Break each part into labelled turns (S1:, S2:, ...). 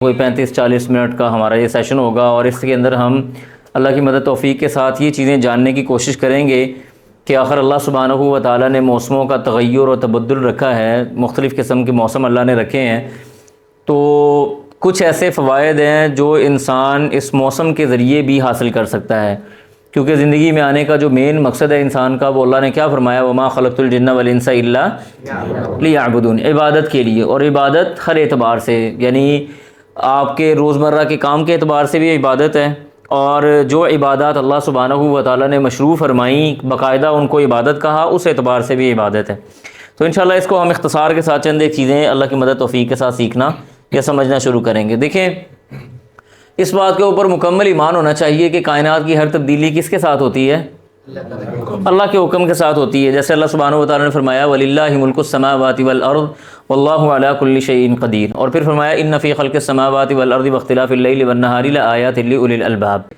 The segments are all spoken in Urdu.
S1: کوئی 35-40 منٹ کا ہمارا یہ سیشن ہوگا، اور اس کے اندر ہم اللہ کی مدد توفیق کے ساتھ یہ چیزیں جاننے کی کوشش کریں گے کہ آخر اللہ سبحانہ و تعالیٰ نے موسموں کا تغیر اور تبدل رکھا ہے، مختلف قسم کے موسم اللہ نے رکھے ہیں، تو کچھ ایسے فوائد ہیں جو انسان اس موسم کے ذریعے بھی حاصل کر سکتا ہے، کیونکہ زندگی میں آنے کا جو مین مقصد ہے انسان کا، وہ اللہ نے کیا فرمایا، وما خلقت الجن والانس الا لیعبدون، عبادت کے لیے، اور عبادت ہر اعتبار سے، یعنی آپ کے روزمرہ کے کام کے اعتبار سے بھی عبادت ہے، اور جو عبادات اللہ سبحانہ و تعالیٰ نے مشروع فرمائیں، باقاعدہ ان کو عبادت کہا، اس اعتبار سے بھی عبادت ہے۔ تو انشاءاللہ اس کو ہم اختصار کے ساتھ چند ایک چیزیں اللہ کی مدد توفیق کے ساتھ سیکھنا یا سمجھنا شروع کریں گے۔ دیکھیں، اس بات کے اوپر مکمل ایمان ہونا چاہیے کہ کائنات کی ہر تبدیلی کس کے ساتھ ہوتی ہے؟ اللہ کے حکم کے ساتھ ہوتی ہے۔ جیسے اللہ سبحانہ و تعالیٰ نے فرمایا وَلِلَّهِ مُلْكُ السَّمَاوَاتِ وَالْأَرْضِ وَاللَّهُ عَلَىٰ كُلِّ شَيْءٍ قَدِيرٌ، اور پھر فرمایا إِنَّ فِي خَلْقِ السَّمَاوَاتِ وَالْأَرْضِ وَاخْتِلَافِ اللَّيْلِ وَالنَّهَارِ لَآيَاتٍ لِأُولِي الْأَلْبَابِ۔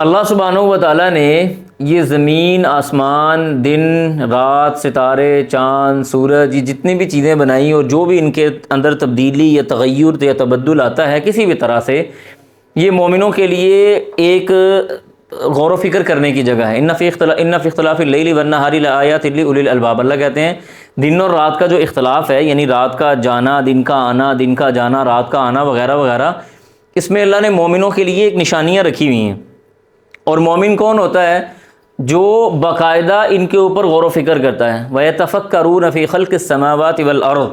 S1: اللہ سبحانہ و تعالیٰ نے یہ زمین، آسمان، دن، رات، ستارے، چاند، سورج، یہ جتنی بھی چیزیں بنائیں اور جو بھی ان کے اندر تبدیلی یا تغیر یا تبدل آتا ہے کسی بھی طرح سے، یہ مومنوں کے لیے ایک غور و فکر کرنے کی جگہ ہے۔ ان فی اختلاف اللیل والنہار لآیات لأولی الالباب، اللہ کہتے ہیں دن اور رات کا جو اختلاف ہے، یعنی رات کا جانا، دن کا آنا، دن کا جانا، رات کا آنا وغیرہ وغیرہ، اس میں اللہ نے مومنوں کے لیے ایک نشانیاں رکھی ہوئی ہیں۔ اور مومن کون ہوتا ہے؟ جو باقاعدہ ان کے اوپر غور و فکر کرتا ہے۔ وَيَتَفَكَّرُونَ فِي خَلْقِ السَّمَاوَاتِ وَالْأَرْضِ،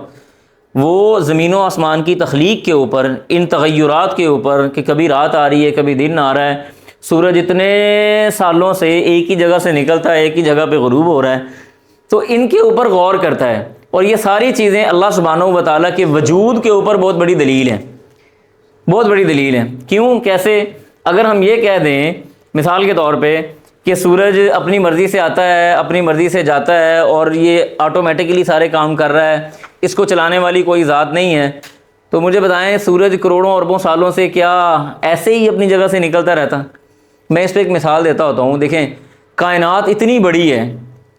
S1: وہ زمین و آسمان کی تخلیق کے اوپر، ان تغیرات کے اوپر کہ کبھی رات آ رہی ہے، کبھی دن آ رہا ہے، سورج اتنے سالوں سے ایک ہی جگہ سے نکلتا ہے، ایک ہی جگہ پہ غروب ہو رہا ہے، تو ان کے اوپر غور کرتا ہے۔ اور یہ ساری چیزیں اللہ سبحانہ و تعالیٰ کے وجود کے اوپر بہت بڑی دلیل ہیں، بہت بڑی دلیل ہے۔ کیوں؟ کیسے؟ اگر ہم یہ کہہ دیں مثال کے طور پہ کہ سورج اپنی مرضی سے آتا ہے، اپنی مرضی سے جاتا ہے، اور یہ آٹومیٹکلی سارے کام کر رہا ہے، اس کو چلانے والی کوئی ذات نہیں ہے، تو مجھے بتائیں سورج کروڑوں اربوں سالوں سے کیا ایسے ہی اپنی جگہ سے نکلتا رہتا؟ میں اس پہ ایک مثال دیتا ہوتا ہوں۔ دیکھیں، کائنات اتنی بڑی ہے،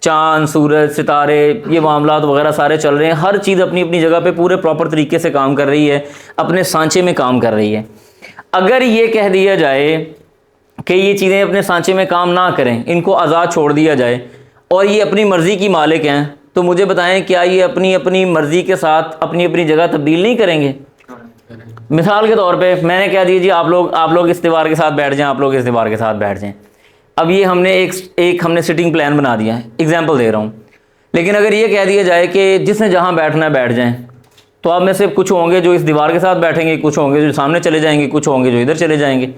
S1: چاند، سورج، ستارے، یہ معاملات وغیرہ سارے چل رہے ہیں، ہر چیز اپنی اپنی جگہ پہ پورے پراپر طریقے سے کام کر رہی ہے، اپنے سانچے میں کام کر رہی ہے۔ اگر یہ کہہ دیا جائے کہ یہ چیزیں اپنے سانچے میں کام نہ کریں، ان کو آزاد چھوڑ دیا جائے، اور یہ اپنی مرضی کی مالک ہیں، تو مجھے بتائیں کیا یہ اپنی اپنی مرضی کے ساتھ اپنی اپنی جگہ تبدیل نہیں کریں گے؟ مثال کے طور پہ میں نے کہہ دیا جی آپ لوگ اس دیوار کے ساتھ بیٹھ جائیں، آپ لوگ اس دیوار کے ساتھ بیٹھ جائیں۔ اب یہ ہم نے ایک سٹنگ پلان بنا دیا ہے، ایگزامپل دے رہا ہوں۔ لیکن اگر یہ کہہ دیا جائے کہ جس نے جہاں بیٹھنا ہے بیٹھ جائیں، تو آپ میں سے کچھ ہوں گے جو اس دیوار کے ساتھ بیٹھیں گے، کچھ ہوں گے جو سامنے چلے جائیں گے، کچھ ہوں گے جو ادھر چلے جائیں گے۔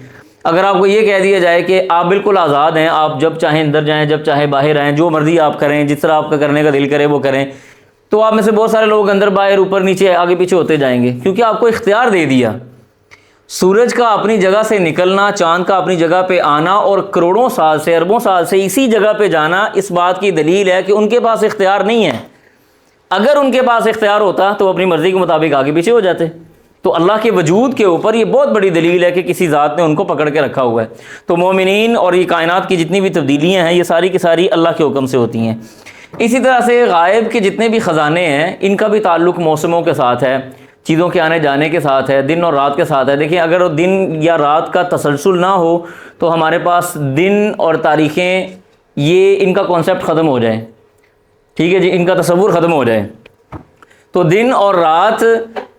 S1: اگر آپ کو یہ کہہ دیا جائے کہ آپ بالکل آزاد ہیں، آپ جب چاہیں اندر جائیں، جب چاہیں باہر آئیں، جو مرضی آپ کریں، جس طرح آپ کا کرنے کا دل کرے وہ کریں، تو آپ میں سے بہت سارے لوگ اندر باہر، اوپر نیچے، آگے پیچھے ہوتے جائیں گے، کیونکہ آپ کو اختیار دے دیا۔ سورج کا اپنی جگہ سے نکلنا، چاند کا اپنی جگہ پہ آنا، اور کروڑوں سال سے، اربوں سال سے اسی جگہ پہ جانا، اس بات کی دلیل ہے کہ ان کے پاس اختیار نہیں ہے۔ اگر ان کے پاس اختیار ہوتا تو اپنی مرضی کے مطابق آگے پیچھے ہو جاتے۔ تو اللہ کے وجود کے اوپر یہ بہت بڑی دلیل ہے کہ کسی ذات نے ان کو پکڑ کے رکھا ہوا ہے۔ تو مومنین اور یہ کائنات کی جتنی بھی تبدیلیاں ہیں، یہ ساری کی ساری اللہ کے حکم سے ہوتی ہیں۔ اسی طرح سے غائب کے جتنے بھی خزانے ہیں، ان کا بھی تعلق موسموں کے ساتھ ہے، چیزوں کے آنے جانے کے ساتھ ہے، دن اور رات کے ساتھ ہے۔ دیکھیں، اگر دن یا رات کا تسلسل نہ ہو تو ہمارے پاس دن اور تاریخیں، یہ ان کا کانسیپٹ ختم ہو جائے، ٹھیک ہے جی، ان کا تصور ختم ہو جائے۔ تو دن اور رات،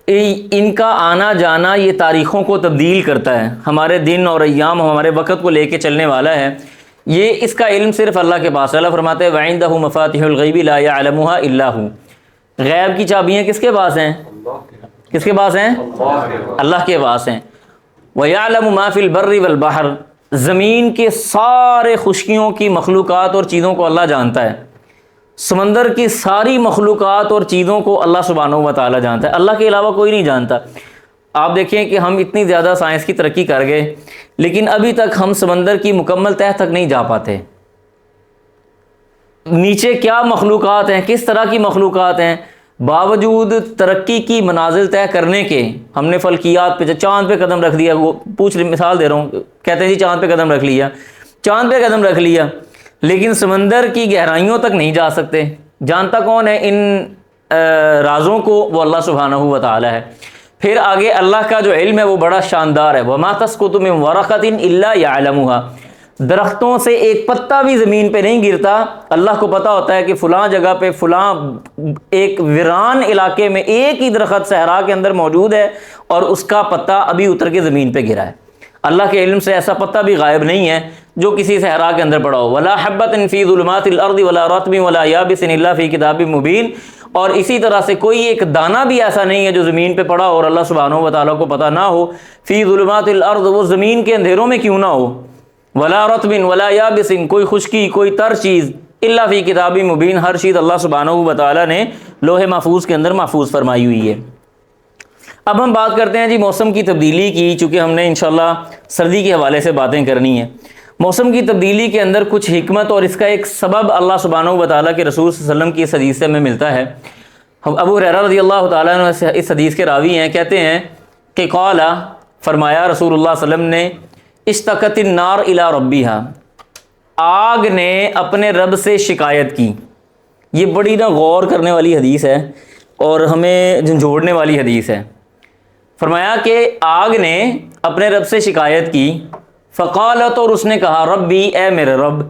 S1: ان کا آنا جانا یہ تاریخوں کو تبدیل کرتا ہے۔ ہمارے دن اور ایام ہمارے وقت کو لے کے چلنے والا ہے۔ یہ اس کا علم صرف اللہ کے پاس ہے۔ اللہ فرماتے ہیں وَعِندَهُ مَفَاتِحُ الْغَيْبِ لَا يَعْلَمُهَا إِلَّا هُوَ، غیب کی چابیاں کس کے پاس ہیں؟ کس کے پاس ہیں؟ اللہ کے پاس ہیں۔ وَيَعْلَمُ مَا فِي الْبَرِّ وَالْبَحْرِ، زمین کے سارے خشکیوں کی مخلوقات اور چیزوں کو اللہ جانتا ہے۔ سمندر کی ساری مخلوقات اور چیزوں کو اللہ سبحانہ و تعالیٰ جانتا ہے، اللہ کے علاوہ کوئی نہیں جانتا۔ آپ دیکھیں کہ ہم اتنی زیادہ سائنس کی ترقی کر گئے، لیکن ابھی تک ہم سمندر کی مکمل تہہ تک نہیں جا پاتے۔ نیچے کیا مخلوقات ہیں، کس طرح کی مخلوقات ہیں، باوجود ترقی کی منازل طے کرنے کے، ہم نے فلکیات پہ، چاند پہ قدم رکھ دیا، وہ مثال دے رہا ہوں، کہتے ہیں جی چاند پہ قدم رکھ لیا، چاند پہ قدم رکھ لیا، لیکن سمندر کی گہرائیوں تک نہیں جا سکتے۔ جانتا کون ہے ان رازوں کو؟ وہ اللہ سبحانہ و تعالی ہے۔ پھر آگے اللہ کا جو علم ہے وہ بڑا شاندار ہے، وَمَا تَسْقُطُ مِن وَرَقَةٍ إِلَّا يَعْلَمُهَا، درختوں سے ایک پتا بھی زمین پہ نہیں گرتا، اللہ کو پتا ہوتا ہے کہ فلاں جگہ پہ فلاں ایک ویران علاقے میں ایک ہی درخت صحرا کے اندر موجود ہے اور اس کا پتا ابھی اتر کے زمین پہ گرا ہے۔ اللہ کے علم سے ایسا پتا بھی غائب نہیں ہے جو کسی صحرا کے اندر پڑا ہو۔ وَلَا حَبَّةٍ فِي ظُلُمَاتِ الْأَرْضِ وَلَا رَطْبٍ وَلَا يَابِسٍ إِلَّا فِي كِتَابٍ مُبِينٍ، اور اسی طرح سے کوئی ایک دانہ بھی ایسا نہیں ہے جو زمین پہ پڑا ہو اور اللہ سبحانہ و تعالیٰ کو پتہ نہ ہو۔ فی ظلمات الارض، وہ زمین کے اندھیروں میں کیوں نہ ہو، ولا رطب ولا یابس، کوئی خشکی کوئی تر چیز، الا فی کتاب مبین، ہر چیز اللہ سبحانہ و تعالیٰ نے لوح محفوظ کے اندر محفوظ فرمائی ہوئی ہے۔ اب ہم بات کرتے ہیں جی موسم کی تبدیلی کی، چونکہ ہم نے انشاءاللہ سردی کے حوالے سے باتیں کرنی ہیں۔ موسم کی تبدیلی کے اندر کچھ حکمت اور اس کا ایک سبب اللہ سبحانہ و تعالیٰ کے رسول صلی اللہ علیہ وسلم کی اس حدیث سے ہمیں ملتا ہے۔ ابو ہریرہ رضی اللہ تعالیٰ عنہ اس حدیث کے راوی ہیں، کہتے ہیں کہ قال، فرمایا رسول اللہ صلی اللہ علیہ وسلم نے، اشتکت النار الی ربیہا، آگ نے اپنے رب سے شکایت کی۔ یہ بڑی غور کرنے والی حدیث ہے اور ہمیں جھنجھوڑنے والی حدیث ہے۔ فرمایا کہ آگ نے اپنے رب سے شکایت کی، فقالت، اور اس نے کہا، ربی، اے میرے رب،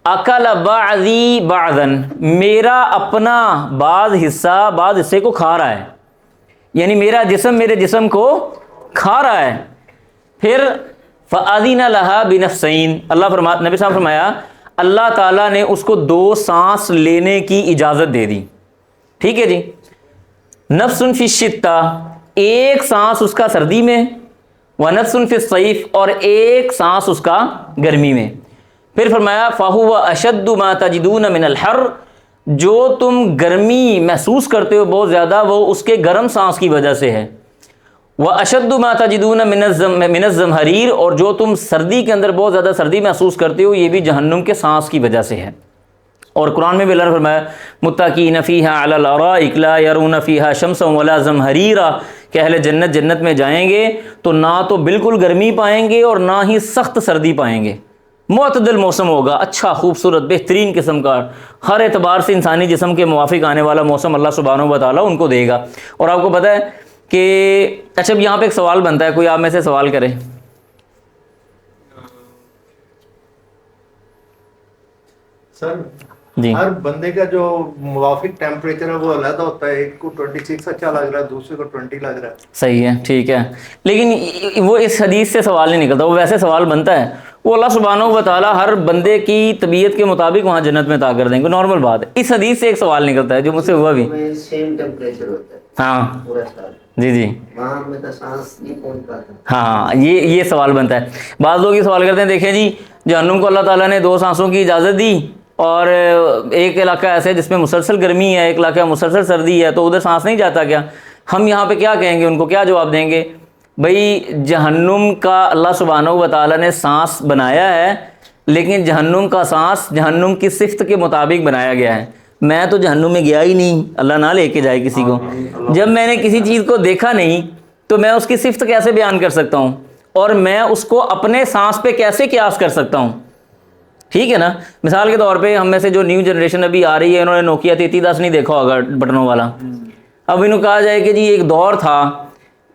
S1: اکل بعضی بعضا، میرا اپنا بعض حصہ بعض حصے کو کھا رہا ہے، یعنی میرا جسم میرے جسم کو کھا رہا ہے۔ پھر فَأَذِنَ لَهَا بِنَفْسَيْن، نبی صاحب فرمایا اللہ تعالیٰ نے اس کو 2 سانس لینے کی اجازت دے دی۔ ٹھیک ہے جی، نفس فی الشتہ، ایک سانس اس کا سردی میں، ونفس فی الصیف، اور ایک سانس اس کا گرمی میں۔ پھر فرمایا فَهُوَ أَشَدُّ مَا تَجِدُونَ مِنَ الْحَرِّ، جو تم گرمی محسوس کرتے ہو بہت زیادہ، وہ اس کے گرم سانس کی وجہ سے ہے۔ وَأَشَدُّ مَا تَجِدُونَ مِنَ الزَّمْهَرِيرِ، اور جو تم سردی کے اندر بہت زیادہ سردی محسوس کرتے ہو، یہ بھی جہنم کے سانس کی وجہ سے ہے۔ اور قرآن میں بھی اللہ نے فرمایا متکئین فیہا علی الارائک لا یرون فیہا شمسا ولا زمہریرا، کہ اہل جنت جنت میں جائیں گے تو نہ تو بالکل گرمی پائیں گے اور نہ ہی سخت سردی پائیں گے، معتدل موسم ہوگا، اچھا خوبصورت بہترین قسم کا، ہر اعتبار سے انسانی جسم کے موافق آنے والا موسم اللہ سبحانہ و تعالیٰ ان کو دے گا۔ اور آپ کو پتہ ہے کہ اچھا یہاں پہ ایک سوال بنتا ہے، کوئی آپ میں سے سوال کرے؟
S2: سر
S1: جی،
S2: ہر بندے کا جو موافق ٹیمپریچر ہے وہ علیحدہ ہوتا ہے، ایک کو 26 اچھا لگ رہا ہے، دوسرے کو 20 لگ رہا ہے۔
S1: صحیح ہے، ٹھیک ہے، لیکن وہ اس حدیث سے سوال نہیں نکلتا، وہ ویسے سوال بنتا ہے، وہ اللہ سبحانہ و تعالیٰ ہر بندے کی طبیعت کے مطابق وہاں جنت میں عطا کر دیں گے، نارمل بات ہے۔ اس حدیث سے ایک سوال نکلتا ہے جو مجھ سے ہوا بھی،
S3: سیم ٹیمپریچر ہوتا ہے
S1: ہاں
S3: پورا سال،
S1: جی جی
S3: وہاں میں تو سانس نہیں پہنچ پاتا۔
S1: ہاں، یہ سوال بنتا ہے۔ بعض لوگ یہ سوال کرتے ہیں، دیکھیں جی جہنم کو اللہ تعالیٰ نے 2 سانسوں کی اجازت دی، اور ایک علاقہ ایسے ہے جس میں مسلسل گرمی ہے، ایک علاقہ مسلسل سردی ہے، تو ادھر سانس نہیں جاتا کیا؟ ہم یہاں پہ کیا کہیں گے، ان کو کیا جواب دیں گے؟ بھئی جہنم کا اللہ سبحانہ و تعالیٰ نے سانس بنایا ہے، لیکن جہنم کا سانس جہنم کی صفت کے مطابق بنایا گیا ہے۔ میں تو جہنم میں گیا ہی نہیں، اللہ نہ لے کے جائے کسی کو۔ جب میں نے کسی چیز کو دیکھا نہیں تو میں اس کی صفت کیسے بیان کر سکتا ہوں، اور میں اس کو اپنے سانس پہ کیسے قیاس کر سکتا ہوں؟ ٹھیک ہے نا، مثال کے طور پہ ہم میں سے جو نیو جنریشن ابھی آ رہی ہے، انہوں نے نوکیا 3310 نہیں دیکھا ہوگا بٹنوں والا۔ اب انہوں کہا جائے کہ جی ایک دور تھا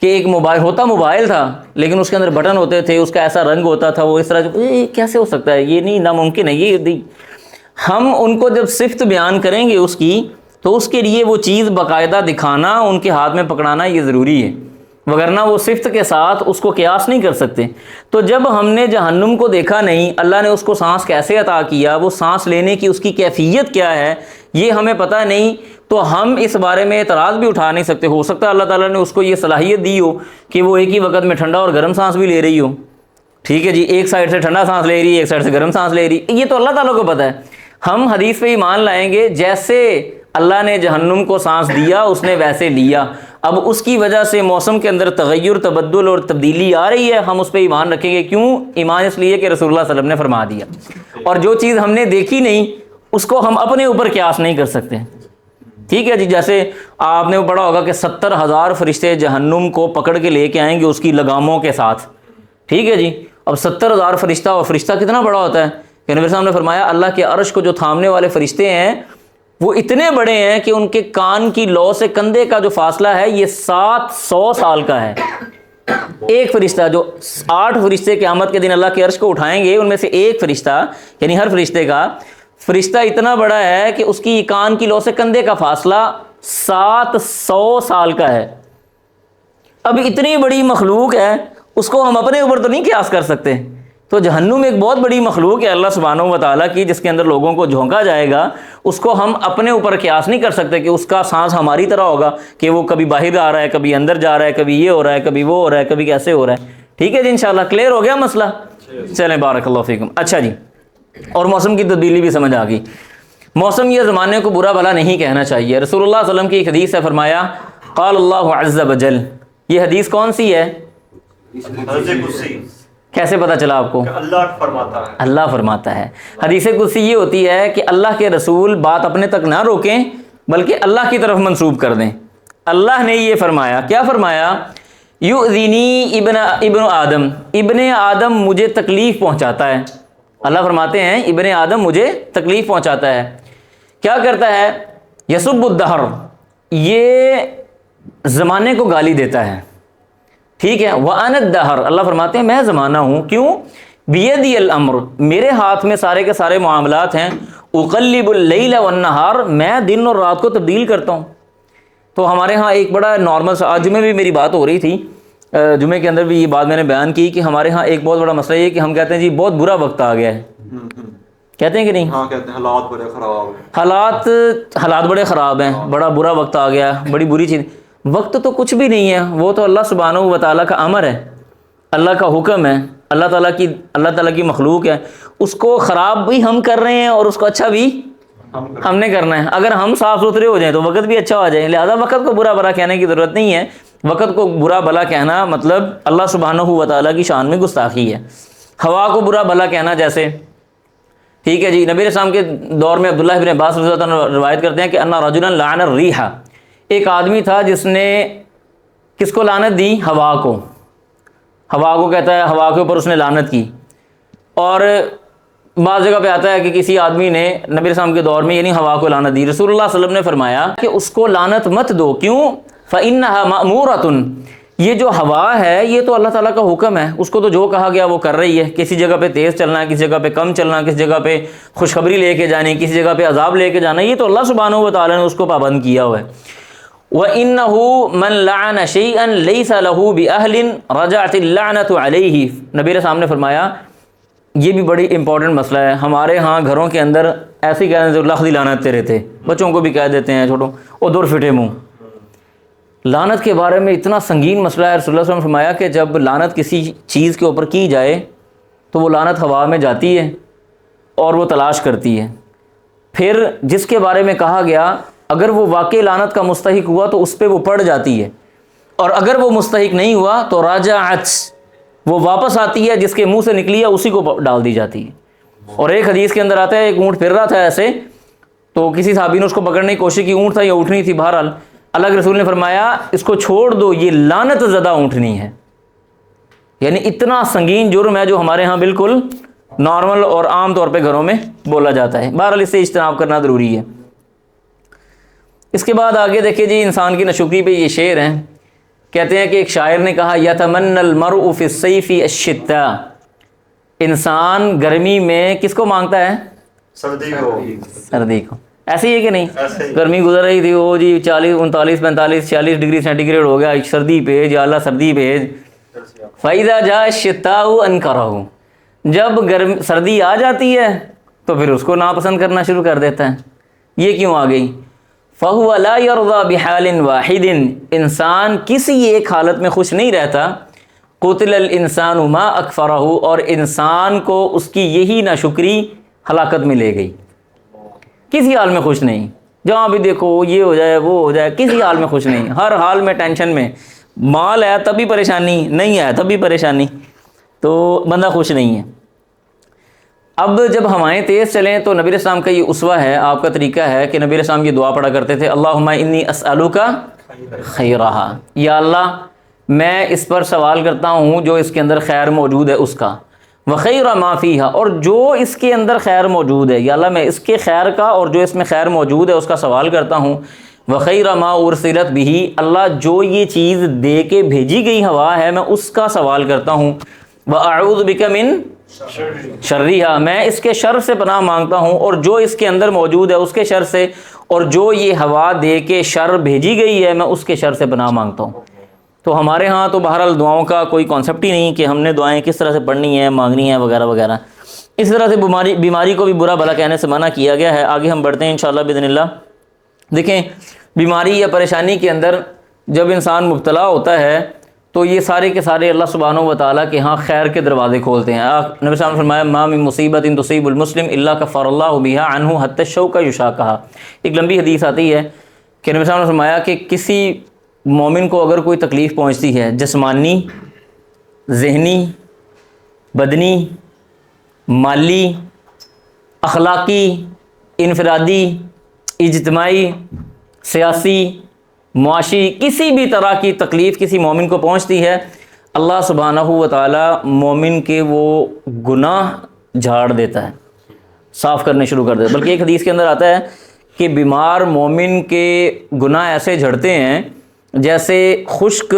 S1: کہ ایک موبائل تھا لیکن اس کے اندر بٹن ہوتے تھے، اس کا ایسا رنگ ہوتا تھا، وہ اس طرح کیسے ہو سکتا ہے، یہ نہیں، ناممکن ہے یہ۔ ہم ان کو جب صفت بیان کریں گے اس کی، تو اس کے لیے وہ چیز باقاعدہ دکھانا، ان کے ہاتھ میں پکڑانا یہ ضروری ہے، وگرنہ وہ صفت کے ساتھ اس کو قیاس نہیں کر سکتے۔ تو جب ہم نے جہنم کو دیکھا نہیں، اللہ نے اس کو سانس کیسے عطا کیا، وہ سانس لینے کی اس کی کیفیت کیا ہے، یہ ہمیں پتہ نہیں، تو ہم اس بارے میں اعتراض بھی اٹھا نہیں سکتے۔ ہو سکتا ہے اللہ تعالیٰ نے اس کو یہ صلاحیت دی ہو کہ وہ ایک ہی وقت میں ٹھنڈا اور گرم سانس بھی لے رہی ہو، ٹھیک ہے جی، ایک سائڈ سے ٹھنڈا سانس لے رہی ہے، ایک سائڈ سے گرم سانس لے رہی ہے، یہ تو اللہ تعالیٰ کو پتہ ہے۔ ہم حدیث پہ ایمان لائیں گے، جیسے اللہ نے جہنم کو سانس دیا اس نے ویسے لیا، اب اس کی وجہ سے موسم کے اندر تغیر، تبدل اور تبدیلی آ رہی ہے، ہم اس پہ ایمان رکھیں گے۔ کیوں ایمان؟ اس لیے کہ رسول اللہ صلی اللہ علیہ وسلم نے فرما دیا، اور جو چیز ہم نے دیکھی نہیں اس کو ہم اپنے اوپر قیاس نہیں کر سکتے۔ ٹھیک ہے جی، جیسے آپ نے پڑھا ہوگا کہ 70,000 فرشتے جہنم کو پکڑ کے لے کے آئیں گے اس کی لگاموں کے ساتھ، ٹھیک ہے جی۔ اب 70,000 فرشتہ، اور فرشتہ کتنا بڑا ہوتا ہے کہ نبی صاحب نے فرمایا اللہ کے عرش کو جو تھامنے والے فرشتے ہیں وہ اتنے بڑے ہیں کہ ان کے کان کی لو سے کندھے کا جو فاصلہ ہے یہ 700 سال کا ہے. ایک فرشتہ، جو 8 فرشتے قیامت کے دن اللہ کے عرش کو اٹھائیں گے، ان میں سے ایک فرشتہ، یعنی ہر فرشتے کا فرشتہ اتنا بڑا ہے کہ اس کی کان کی لو سے کندھے کا فاصلہ 700 سال کا ہے. اب اتنی بڑی مخلوق ہے، اس کو ہم اپنے اوپر تو نہیں قیاس کر سکتے. تو جہنم ایک بہت بڑی مخلوق ہے اللہ سبحانہ و تعالیٰ کی، جس کے اندر لوگوں کو جھونکا جائے گا. اس کو ہم اپنے اوپر قیاس نہیں کر سکتے کہ اس کا سانس ہماری طرح ہوگا کہ وہ کبھی باہر آ رہا ہے، کبھی اندر جا رہا ہے، کبھی یہ ہو رہا ہے، کبھی وہ ہو رہا ہے، کبھی کیسے ہو رہا ہے. ٹھیک ہے جی، انشاءاللہ کلیئر ہو گیا مسئلہ. چلیں بارک اللہ فیکم. اچھا جی، اور موسم کی تبدیلی بھی سمجھ آ گئی. موسم یہ زمانے کو برا بھلا نہیں کہنا چاہیے. رسول اللہ صلی اللہ علیہ وسلم کی ایک حدیث ہے، فرمایا قال اللہ عز وجل. یہ حدیث کون سی ہے؟ کیسے پتہ چلا آپ کو؟
S2: اللہ فرماتا ہے.
S1: اللہ فرماتا ہے. حدیث قدسی یہ ہوتی ہے کہ اللہ کے رسول بات اپنے تک نہ روکیں بلکہ اللہ کی طرف منسوب کر دیں. اللہ نے یہ فرمایا. کیا فرمایا؟ یؤذینی ابن آدم، ابن آدم مجھے تکلیف پہنچاتا ہے. اللہ فرماتے ہیں ابن آدم مجھے تکلیف پہنچاتا ہے. کیا کرتا ہے؟ یسب الدہر، یہ زمانے کو گالی دیتا ہے. ٹھیک ہے. وَأَنَا الدَّهْرُ، اللہ فرماتے ہیں میں زمانہ ہوں. کیوں؟ بِيَدِيَ الْأَمْرُ، میرے ہاتھ میں سارے کے سارے معاملات ہیں. اُقَلِّبُ اللَّيْلَ وَالنَّهَارَ، میں دن اور رات کو تبدیل کرتا ہوں. تو ہمارے ہاں ایک بڑا نارمل سا، آج جمعے بھی میری بات ہو رہی تھی، جمعے کے اندر بھی یہ بات میں نے بیان کی کہ ہمارے ہاں ایک بہت بڑا مسئلہ یہ ہے کہ ہم کہتے ہیں جی بہت برا وقت آ گیا ہے. کہتے ہیں کہ نہیں؟
S4: ہاں کہتے ہیں حالات بڑے خراب ہیں.
S1: حالات بڑے خراب ہیں، بڑا برا وقت آ گیا، بڑی بری چیز. وقت تو کچھ بھی نہیں ہے، وہ تو اللہ سبحانہ و تعالیٰ کا امر ہے، اللہ کا حکم ہے، اللہ تعالیٰ کی مخلوق ہے. اس کو خراب بھی ہم کر رہے ہیں اور اس کو اچھا بھی ہم نے کرنا ہے. اگر ہم صاف ستھرے ہو جائیں تو وقت بھی اچھا ہو جائے. لہذا وقت کو برا بھلا کہنے کی ضرورت نہیں ہے. وقت کو برا بھلا کہنا مطلب اللہ سبحانہ و تعالیٰ کی شان میں گستاخی ہے. ہوا کو برا بھلا کہنا جیسے، ٹھیک ہے جی، نبی علیہ السلام کے دور میں عبداللہ ابن عباس رضی اللہ عنہ روایت کرتے ہیں کہ ان رجلا لعن الریح، ایک آدمی تھا جس نے کس کو لعنت دی؟ ہوا کو. ہوا کو کہتا ہے، ہوا کے اوپر اس نے لعنت کی. اور بعض جگہ پہ آتا ہے کہ کسی آدمی نے نبی علیہ السلام کے دور میں یعنی ہوا کو لعنت دی. رسول اللہ صلی اللہ علیہ وسلم نے فرمایا کہ اس کو لعنت مت دو. کیوں؟ فإنها مأمورة، یہ جو ہوا ہے یہ تو اللہ تعالیٰ کا حکم ہے، اس کو تو جو کہا گیا وہ کر رہی ہے. کسی جگہ پہ تیز چلنا، کسی جگہ پہ کم چلنا، کسی جگہ پہ خوشخبری لے کے جانی، کسی جگہ پہ عذاب لے کے جانا، یہ تو اللہ سبحانہ و تعالیٰ نے اس کو پابند کیا ہوا ہے. وَإِنَّهُ مَنْ لَعَنَ شَيْئًا لَيْسَ لَهُ بِأَهْلٍ رَجَعَتِ اللَّعْنَةُ عَلَيْهِ. نبی علیہ السلام نے فرمایا یہ بھی بڑی امپورٹنٹ مسئلہ ہے. ہمارے ہاں گھروں کے اندر ایسے ہی کہتے ہیں لخ دی لعنت تیرے تھے، بچوں کو بھی کہہ دیتے ہیں چھوٹوں او دور فٹے منہ. لعنت کے بارے میں اتنا سنگین مسئلہ ہے. رسول اللہ صلی اللہ علیہ وسلم نے فرمایا کہ جب لعنت کسی چیز کے اوپر کی جائے تو وہ لعنت ہوا میں جاتی ہے اور وہ تلاش کرتی ہے. پھر جس کے بارے میں کہا گیا اگر وہ واقعی لعنت کا مستحق ہوا تو اس پہ وہ پڑ جاتی ہے، اور اگر وہ مستحق نہیں ہوا تو راجعت، وہ واپس آتی ہے، جس کے منہ سے نکلی ہے اسی کو ڈال دی جاتی ہے. اور ایک حدیث کے اندر آتا ہے ایک اونٹ پھر رہا تھا ایسے، تو کسی صحابی نے اس کو پکڑنے کی کوشش کی، اونٹ تھا یا اونٹنی تھی، بہرحال اللہ کے رسول نے فرمایا اس کو چھوڑ دو، یہ لعنت زدہ اونٹنی ہے. یعنی اتنا سنگین جرم ہے جو ہمارے ہاں بالکل نارمل اور عام طور پہ گھروں میں بولا جاتا ہے. بہرحال اس سے اجتناب کرنا ضروری ہے. اس کے بعد آگے دیکھیں جی، انسان کی ناشکری پہ یہ شعر ہیں. کہتے ہیں کہ ایک شاعر نے کہا یتمنى المرء فی الصیف الشتاء، انسان گرمی میں کس کو مانگتا ہے؟ سردی کو. ایسے ہی ہے کہ نہیں؟ گرمی گزر رہی تھی، وہ جی 40 39 45 46 ڈگری سینٹی گریڈ ہو گیا، سردی بھیج یا اللہ سردی بھیج. فَإِذَا جَاءَ الشِّتَاءُ أَنكَرَهُ، جب سردی آ جاتی ہے تو پھر اس کو ناپسند کرنا شروع کر دیتا ہے. یہ کیوں آ گئی؟ فَهُوَ لَا يَرْضَى بِحَالٍ وَاحِدٍ، انسان کسی ایک حالت میں خوش نہیں رہتا. قُتِلَ الْإِنسَانُ مَا أَكْفَرَهُ، اور انسان کو اس کی یہی ناشکری ہلاکت میں لے گئی. کسی حال میں خوش نہیں، جہاں بھی دیکھو یہ ہو جائے وہ ہو جائے، کسی حال میں خوش نہیں، ہر حال میں ٹینشن میں. مال ہے تب بھی پریشانی، نہیں ہے تب بھی پریشانی، تو بندہ خوش نہیں ہے. اب جب ہوائیں تیز چلیں تو نبی علیہ السلام کا یہ اسوہ ہے، آپ کا طریقہ ہے کہ نبی علیہ السلام یہ دعا پڑھا کرتے تھے اللہم انی اسألک خیرہا، یا اللہ میں اس پر سوال کرتا ہوں جو اس کے اندر خیر موجود ہے اس کا. وخیر ما فیہا، اور جو اس کے اندر خیر موجود ہے، یا اللہ میں اس کے خیر کا اور جو اس میں خیر موجود ہے اس کا سوال کرتا ہوں. وخیر ما ارسلت بہ، اللہ جو یہ چیز دے کے بھیجی گئی ہوا ہے میں اس کا سوال کرتا ہوں. واعوذ بک من شرھا، میں اس کے شر سے پناہ مانگتا ہوں، اور جو اس کے اندر موجود ہے اس کے شر سے، اور جو یہ ہوا دے کے شر بھیجی گئی ہے میں اس کے شر سے پناہ مانگتا ہوں. تو ہمارے ہاں تو بہرحال دعاؤں کا کوئی کانسیپٹ ہی نہیں کہ ہم نے دعائیں کس طرح سے پڑھنی ہیں، مانگنی ہیں وغیرہ وغیرہ. اس طرح سے بیماری کو بھی برا بھلا کہنے سے منع کیا گیا ہے. آگے ہم بڑھتے ہیں انشاءاللہ باذن اللہ. دیکھیں بیماری یا پریشانی کے اندر جب انسان مبتلا ہوتا ہے تو یہ سارے کے سارے اللہ سبحانہ و تعالیٰ کے ہاں خیر کے دروازے کھولتے ہیں. نبی صلی اللہ علیہ وسلم نے فرمایا ما من مصیبت تصیب المسلم الا کفر اللہ بها عنہ حتی الشوک یشاکھا. ایک لمبی حدیث آتی ہے کہ نبی صلی اللہ علیہ وسلم نے فرمایا کہ کسی مومن کو اگر کوئی تکلیف پہنچتی ہے، جسمانی، ذہنی، بدنی، مالی، اخلاقی، انفرادی، اجتماعی، سیاسی، معاشی، کسی بھی طرح کی تکلیف کسی مومن کو پہنچتی ہے، اللہ سبحانہ و تعالیٰ مومن کے وہ گناہ جھاڑ دیتا ہے، صاف کرنے شروع کر دیتا ہے. بلکہ ایک حدیث کے اندر آتا ہے کہ بیمار مومن کے گناہ ایسے جھڑتے ہیں جیسے خشک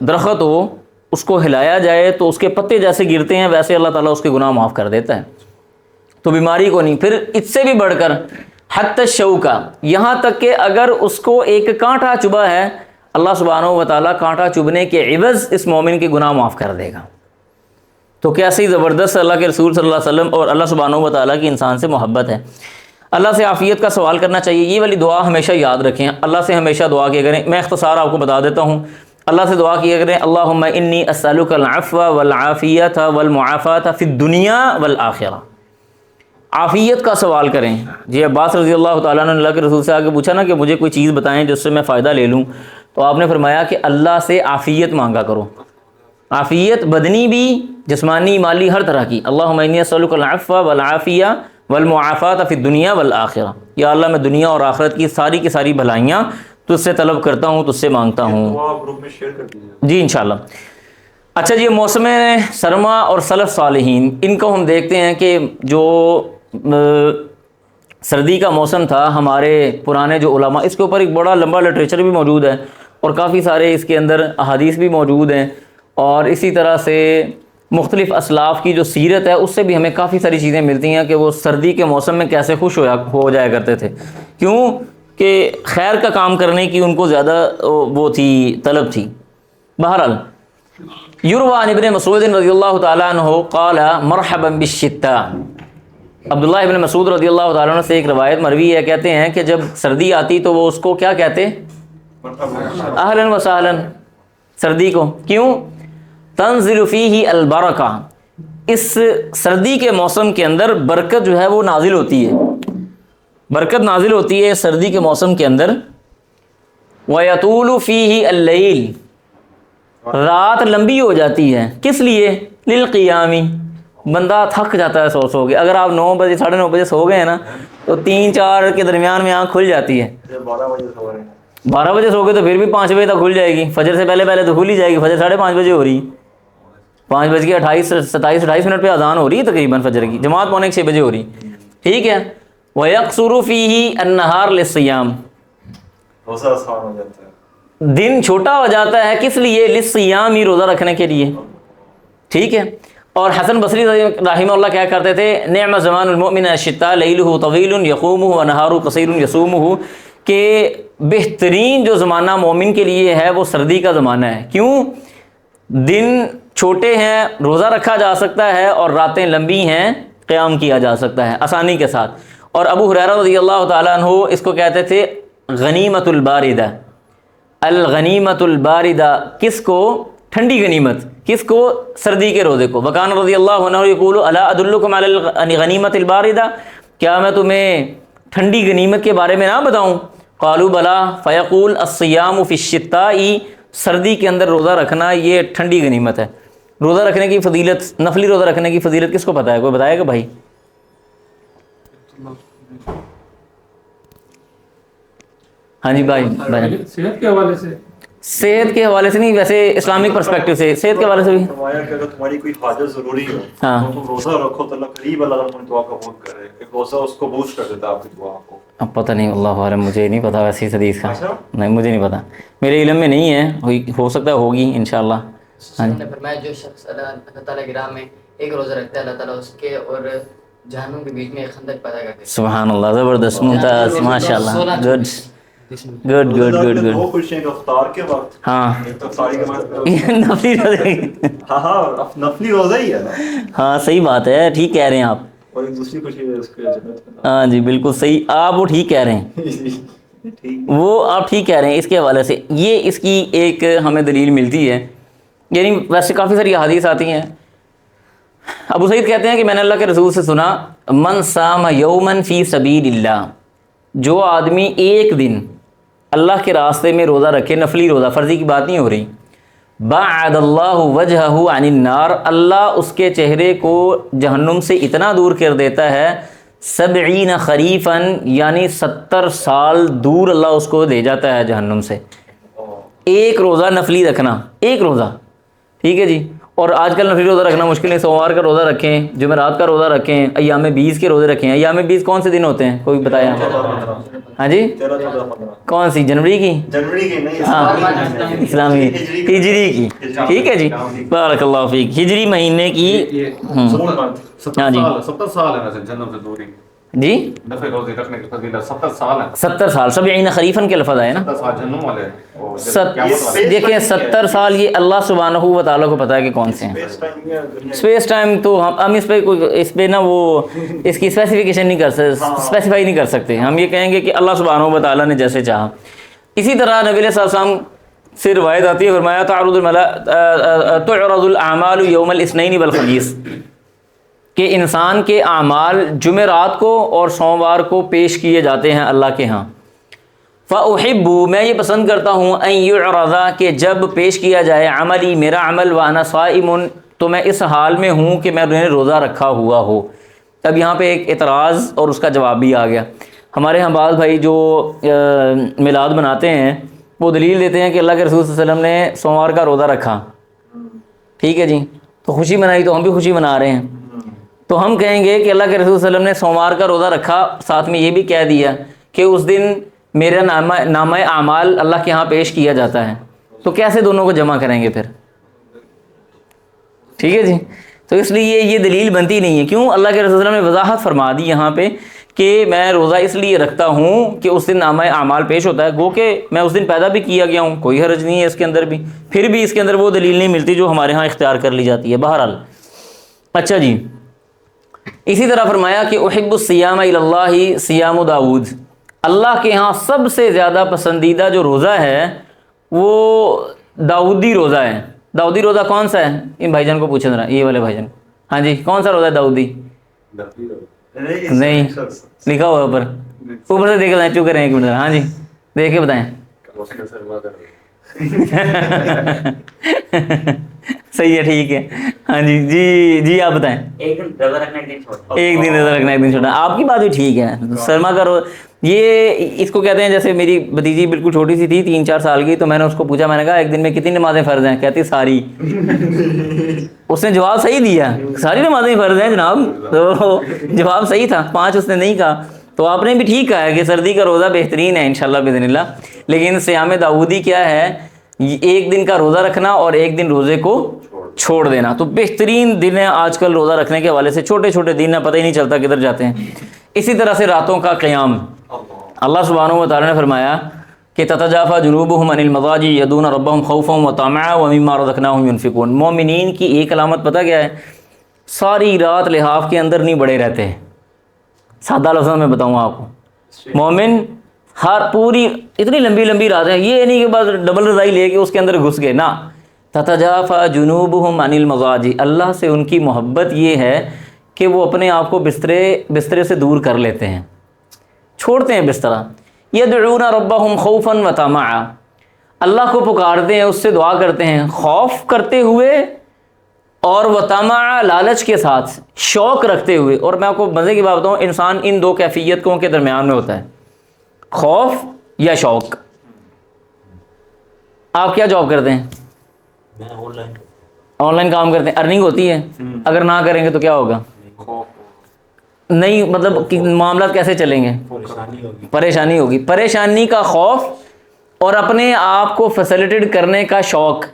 S1: درخت ہو، اس کو ہلایا جائے تو اس کے پتے جیسے گرتے ہیں ویسے اللہ تعالیٰ اس کے گناہ معاف کر دیتا ہے. تو بیماری کو نہیں. پھر اس سے بھی بڑھ کر حتی الشوکا، یہاں تک کہ اگر اس کو ایک کانٹا چبھا ہے اللہ سبحانہ و تعالیٰ کانٹا چبھنے کے عوض اس مومن کے گناہ معاف کر دے گا. تو کیسی زبردست اللہ کے رسول صلی اللہ علیہ وسلم اور اللہ سبحانہ و تعالیٰ کی انسان سے محبت ہے. اللہ سے عافیت کا سوال کرنا چاہیے. یہ والی دعا ہمیشہ یاد رکھیں، اللہ سے ہمیشہ دعا کیا کریں. میں اختصار آپ کو بتا دیتا ہوں. اللہ سے دعا کیا کریں اللہم انی اسألک العفو والعافیت والمعافات فی الدنیا والآخرہ. عافیت کا سوال کریں. جی عباس رضی اللہ تعالیٰ نے اللہ کے رسول سے آگے پوچھا نا کہ مجھے کوئی چیز بتائیں جس سے میں فائدہ لے لوں، تو آپ نے فرمایا کہ اللہ سے عافیت مانگا کرو. عافیت بدنی بھی، جسمانی، مالی، ہر طرح کی. اللہم انی اسألک العفو والعافیہ والمعافات فی الدنیا والآخرہ. یا اللہ میں دنیا اور آخرت کی ساری بھلائیاں تجھ سے طلب کرتا ہوں، تجھ سے مانگتا ہوں.
S4: دعا گروپ میں شیئر کر دیجیے.
S1: جی انشاءاللہ. اچھا جی، موسم سرما اور سلف صالحین، ان کو ہم دیکھتے ہیں کہ جو سردی کا موسم تھا، ہمارے پرانے جو علماء، اس کے اوپر ایک بڑا لمبا لٹریچر بھی موجود ہے اور کافی سارے اس کے اندر احادیث بھی موجود ہیں، اور اسی طرح سے مختلف اسلاف کی جو سیرت ہے اس سے بھی ہمیں کافی ساری چیزیں ملتی ہیں کہ وہ سردی کے موسم میں کیسے خوش ہو جایا کرتے تھے. کیوں کہ خیر کا کام کرنے کی ان کو زیادہ وہ تھی، طلب تھی. بہرحال یروى عن ابن مسعود رضی اللہ تعالیٰ عنہ قال مرحبا بالشتاء. عبداللہ ابن مسعود رضی اللہ تعالیٰ عنہ سے ایک روایت مروی ہے، کہتے ہیں کہ جب سردی آتی تو وہ اس کو کیا کہتے؟ اہلا و سہلا. سردی کو کیوں؟ تنزل فیہ البرکہ، اس سردی کے موسم کے اندر برکت جو ہے وہ نازل ہوتی ہے، برکت نازل ہوتی ہے سردی کے موسم کے اندر. وَيَطُولُ فِيهِ اللَّيْلِ، رات لمبی ہو جاتی ہے. کس لیے؟ للقیام، بندہ تھک جاتا ہے سو کے. اگر آپ 9 بجے 9:30 بجے سو گئے ہیں نا تو 3-4 کے درمیان میں آنکھ کھل جاتی ہے.
S4: 12 بجے سو رہے ہیں.
S1: 12 بجے سو گئے تو پھر بھی 5 بجے تک کھل جائے گی. فجر سے پہلے تو کھل ہی جائے گی. فجر 5:30 بجے ہو رہی، 5:27 پہ اذان ہو رہی ہے تقریباً فجر کی. جماعت 5:45 بجے ہو رہی. ٹھیک ہے. وَيَقْصُرُ فِيهِ النَّهَارُ لِلصِّيَامِ،
S4: روزہ آسان ہو جاتا ہے.
S1: دن چھوٹا ہو جاتا ہے. کس لیے؟ للصیام، روزہ رکھنے کے لیے. ٹھیک ہے. اور حسن بصری رحمہ اللہ کیا کرتے تھے؟ نعم زمان المؤمن الشتاء لیلہ طویل یقومہ ونہارہ قصیر یصومہ، کہ بہترین جو زمانہ مومن کے لیے ہے وہ سردی کا زمانہ ہے. کیوں؟ دن چھوٹے ہیں، روزہ رکھا جا سکتا ہے، اور راتیں لمبی ہیں، قیام کیا جا سکتا ہے آسانی کے ساتھ. اور ابو ہریرہ رضی اللہ تعالیٰ عنہ اس کو کہتے تھے غنیمت الباردہ. الغنیمت الباردہ کس کو؟ ٹھنڈی غنیمت. کس کو؟ سردی کے روزے کو. وکان رضی اللہ عنہ یقول الا ادلکم علی الغنیمت الباردہ، کیا میں تمہیں ٹھنڈی غنیمت کے بارے میں نہ بتاؤں؟ قالوا بلا. فیقول الصیام فی الشتاء، سردی کے اندر روزہ رکھنا یہ ٹھنڈی غنیمت ہے. روزہ رکھنے کی فضیلت، نفلی روزہ رکھنے کی فضیلت کس کو پتہ ہے؟ کوئی بتائے گا بھائی؟ ہاں جی بھائی.
S5: صحت کے حوالے سے
S1: صحت کے حوالے سے نہیں، ویسے اسلامک پرسپیکٹو سے صحت کے حوالے سے بھی
S4: فرمایا کہ اگر تمہاری کوئی حاجت ضروری ہو
S1: ہاں
S4: تو تم روزہ رکھو تو اللہ قریب اللہ تمہاری دعا قبول کرے، کہ روزہ اس کو بوسٹ کر دیتا ہے آپ کی دعا کو.
S1: اب پتہ نہیں، اللہ عالم، مجھے نہیں پتا ویسے اس حدیث کا.
S4: اچھا
S1: نہیں مجھے نہیں پتا، میرے علم میں نہیں ہے، ہو سکتا ہے ہوگی انشاءاللہ. ہاں
S5: نے فرمایا جو شخص اللہ تعالیٰ کی راہ میں ایک روزہ رکھتا ہے اللہ تعالیٰ اس کے اور جہنم کے بیچ میں ایک خندق پیدا کرتے ہیں.
S1: سبحان اللہ، زبردست، ممتاز، ماشاء اللہ، گڈ گڈ گڈ گڈ
S4: دو
S1: گڈ.
S4: خوشیاں ایک افطار کے وقت،
S1: ہاں
S4: ایک تو افطاری کے وقت.
S1: نفلی روزے،
S4: ہاں ہاں نفلی روزہ ہی ہے نا،
S1: ہاں صحیح بات ہے، ٹھیک کہہ رہے ہیں آپ.
S4: اور ایک دوسری خوشی ہے اس کے جنت میں.
S1: ہاں جی بالکل صحیح، آپ وہ ٹھیک کہہ رہے ہیں،
S4: ٹھیک.
S1: وہ آپ ٹھیک کہہ رہے ہیں. اس کے حوالے سے یہ اس کی ایک ہمیں دلیل ملتی ہے، یعنی ویسے کافی ساری احادیث آتی ہیں. ابو سعید کہتے ہیں کہ میں نے اللہ کے رسول سے سنا، من صام یومن فی سبیل اللہ، جو آدمی ایک دن اللہ کے راستے میں روزہ رکھے، نفلی روزہ، فرضی کی بات نہیں ہو رہی، بعد اللہ وجہہ عن النار، اللہ اس کے چہرے کو جہنم سے اتنا دور کر دیتا ہے، 70 خریفاً یعنی 70 سال دور اللہ اس کو لے جاتا ہے جہنم سے. ایک روزہ نفلی رکھنا، ایک روزہ، ٹھیک ہے جی. اور آج کل نفلی روزہ رکھنا مشکل ہے، سوموار کا روزہ رکھیں، جمعرات کا روزہ رکھیں، ایام 20 کے روزے رکھیں. ایام 20 کون سے دن ہوتے ہیں، کوئی بتایا؟ ہاں جی
S4: 13-14-15
S1: کون سی، جنوری کی؟
S4: جنوری کی نہیں،
S1: ہاں اسلامی ہجری کی، ٹھیک ہے جی، بارک اللہ فیک، ہجری مہینے کی. ہاں جی
S6: 70 سال ہے ویسے جنم سے دوری،
S1: جی
S6: نفل روزے رکھنے کی فضیلت 70 سال ہے.
S1: 70 سال، 70 خریفاً کے لفظ آئے نا.
S6: 70 سال جنم والے اور قیامت والے.
S1: دیکھیں 70 سال یہ اللہ سبحانہ و تعالیٰ کو پتہ ہے کہ کون سے ہیں. اسپیس ٹائم تو ہم اس پہ نا وہ اس کی اسپیسیفیکیشن نہیں کر سکتے، اسپیسیفائی نہیں کر سکتے. ہم یہ کہیں گے کہ اللہ سبحانہ و تعالیٰ نے جیسے چاہا. اسی طرح نبی صلی اللہ علیہ وسلم سے روایت آتی ہے، فرمایا تعرض الاعمال یوم الاثنین والخمیس، کہ انسان کے اعمال جمعرات کو اور سوموار کو پیش کیے جاتے ہیں اللہ کے ہاں. فاحب، میں یہ پسند کرتا ہوں، ان یعرض، کہ جب پیش کیا جائے عملی، میرا عمل، وانا صائم، تو میں اس حال میں ہوں کہ میں نے روزہ رکھا ہوا ہو. اب یہاں پہ ایک اعتراض اور اس کا جواب بھی آ گیا. ہمارے ہاں بعض بھائی جو میلاد مناتے ہیں وہ دلیل دیتے ہیں کہ اللہ کے رسول صلی اللہ علیہ وسلم نے سوموار کا روزہ رکھا، ٹھیک ہے جی، تو خوشی منائی، تو ہم بھی خوشی منا رہے ہیں. تو ہم کہیں گے کہ اللہ کے رسول صلی اللہ علیہ وسلم نے سوموار کا روزہ رکھا، ساتھ میں یہ بھی کہہ دیا کہ اس دن میرا نامہ اعمال اللہ کے ہاں پیش کیا جاتا ہے. تو کیسے دونوں کو جمع کریں گے پھر؟ ٹھیک ہے جی. تو اس لیے یہ دلیل بنتی نہیں ہے. کیوں؟ اللہ کے رسول صلی اللہ علیہ وسلم نے وضاحت فرما دی یہاں پہ کہ میں روزہ اس لیے رکھتا ہوں کہ اس دن نامہ اعمال پیش ہوتا ہے، گو کہ میں اس دن پیدا بھی کیا گیا ہوں، کوئی حرج نہیں ہے اس کے اندر بھی. پھر بھی اس کے اندر وہ دلیل نہیں ملتی جو ہمارے ہاں اختیار کر لی جاتی ہے. بہرحال اچھا جی، اسی طرح فرمایا کہ احب الصیام الی اللہ صیام داؤد، اللہ کے ہاں سب سے زیادہ پسندیدہ جو روزہ ہے وہ داؤدی روزہ ہے. داؤدی روزہ کون سا ہے؟ ان بھائی جان کو پوچھیں ذرا، یہ والے بھائی جان. ہاں جی کون سا روزہ ہے داؤدی؟ نہیں لکھا ہوا اوپر، اوپر سے دیکھ لیں، چپ کریں ایک منٹ. ہاں جی دیکھ کے بتائیں. صحیح ہے، ٹھیک ہے. ہاں جی جی آپ بتائیں.
S7: ایک دن روزہ رکھنا، ایک دن چھوڑنا.
S1: ایک دن روزہ رکھنا، ایک دن چھوڑنا. آپ کی بات بھی ٹھیک ہے. سرما کا یہ اس کو کہتے ہیں، جیسے میری بھتیجی بالکل چھوٹی سی تھی، 3-4 سال کی، تو میں نے اس کو پوچھا، میں نے کہا ایک دن میں کتنی نمازیں فرض ہیں؟ کہتی ساری. اس نے جواب صحیح دیا، ساری نمازیں فرض ہیں جناب. تو جواب صحیح تھا، 5 اس نے نہیں کہا. تو آپ نے بھی ٹھیک کہا ہے کہ سردی کا روزہ بہترین ہے انشاءاللہ باذن اللہ. لیکن صیام داؤدی کیا ہے؟ ایک دن کا روزہ رکھنا اور ایک دن روزے کو چھوڑ دینا. تو بہترین دن ہے آج کل روزہ رکھنے کے حوالے سے. چھوٹے چھوٹے دن پتہ ہی نہیں چلتا کدھر جاتے ہیں. اسی طرح سے راتوں کا قیام، اللہ سبحانہ و تعالیٰ نے فرمایا کہ تتجافا جنوبہم عن المضاجع یدعون ربہم خوفا وطمعا ومما رزقناہم ینفقون. مومنین کی ایک علامت پتہ کیا ہے؟ ساری رات لحاف کے اندر نہیں بڑے رہتے ہیں. سادہ لفظوں میں بتاؤں آپ کو، مومن ہر پوری اتنی لمبی لمبی راتیں، یہ نہیں کہ بس ڈبل رضائی لے کے اس کے اندر گھس گئے، نہ. تتجافا جنوبہم عن المضاجع، اللہ سے ان کی محبت یہ ہے کہ وہ اپنے آپ کو بسترے سے دور کر لیتے ہیں، چھوڑتے ہیں بسترا. یدعون ربہم خوفا وطمعا، اللہ کو پکارتے ہیں، اس سے دعا کرتے ہیں خوف کرتے ہوئے اور وطمعا لالچ کے ساتھ، شوق رکھتے ہوئے. اور میں آپ کو مزے کی بات بتاؤں، انسان ان دو کیفیتوں کے درمیان میں ہوتا ہے، خوف یا شوق. آپ کیا جاب کرتے ہیں؟
S7: میں آن لائن
S1: آن لائن کام کرتے ہیں، ارننگ ہوتی ہے؟ اگر نہ کریں گے تو کیا ہوگا؟ نہیں مطلب کہ معاملات کیسے چلیں گے؟
S7: پریشانی ہوگی.
S1: پریشانی ہوگی. پریشانی کا خوف اور اپنے آپ کو فیسیلیٹیٹ کرنے کا شوق،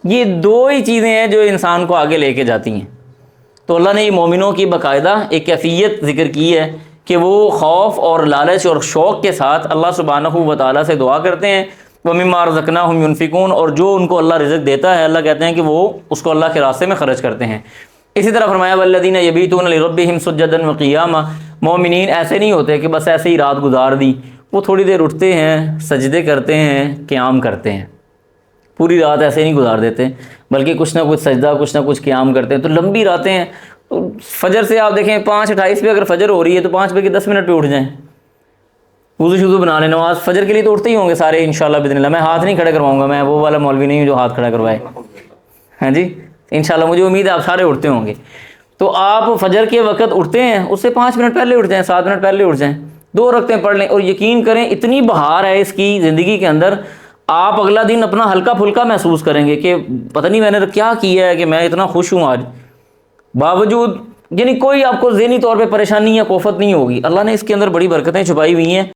S1: یہ دو ہی چیزیں ہیں جو انسان کو آگے لے کے جاتی ہیں. تو اللہ نے یہ مومنوں کی باقاعدہ ایک کیفیت ذکر کی ہے کہ وہ خوف اور لالچ اور شوق کے ساتھ اللہ سبحانہ و تعالیٰ سے دعا کرتے ہیں. وَمِمَّا رَزَقْنَاهُمْ يُنْفِقُونَ، اور جو ان کو اللہ رزق دیتا ہے اللہ کہتے ہیں کہ وہ اس کو اللہ کے راستے میں خرچ کرتے ہیں. اسی طرح فرمایا وَالَّذِينَ يَبِيتُونَ لِرَبِّهِمْ سُجَّدًا وَقِيَامًا، مومنین ایسے نہیں ہوتے کہ بس ایسے ہی رات گزار دی، وہ تھوڑی دیر اٹھتے ہیں، سجدے کرتے ہیں، قیام کرتے ہیں. پوری رات ایسے نہیں گزار دیتے بلکہ کچھ نہ کچھ سجدہ کچھ نہ کچھ قیام کرتے ہیں. تو لمبی راتیں ہیں. تو فجر سے آپ دیکھیں 5:28 پہ اگر فجر ہو رہی ہے تو 5 بجے کے 10 منٹ پہ اٹھ جائیں، وضو شضو بنا لیں. نماز فجر کے لیے تو اٹھتے ہی ہوں گے سارے انشاءاللہ باذن اللہ. میں ہاتھ نہیں کھڑا کرواؤں گا، میں وہ والا مولوی نہیں ہوں جو ہاتھ کھڑا کروائے. ہاں جی انشاءاللہ مجھے امید ہے آپ سارے اٹھتے ہوں گے. تو آپ فجر کے وقت اٹھتے ہیں، اس سے 5 منٹ پہلے اٹھ جائیں، 7 منٹ پہلے اٹھ جائیں، 2 رکعتیں پڑھ لیں. اور یقین کریں اتنی بہار ہے اس کی زندگی کے اندر، آپ اگلا دن اپنا ہلکا پھلکا محسوس کریں گے کہ پتہ نہیں میں نے کیا کیا ہے کہ میں اتنا خوش ہوں آج. باوجود یعنی کوئی آپ کو ذہنی طور پہ پریشانی یا کوفت نہیں ہوگی. اللہ نے اس کے اندر بڑی برکتیں چھپائی ہوئی ہیں.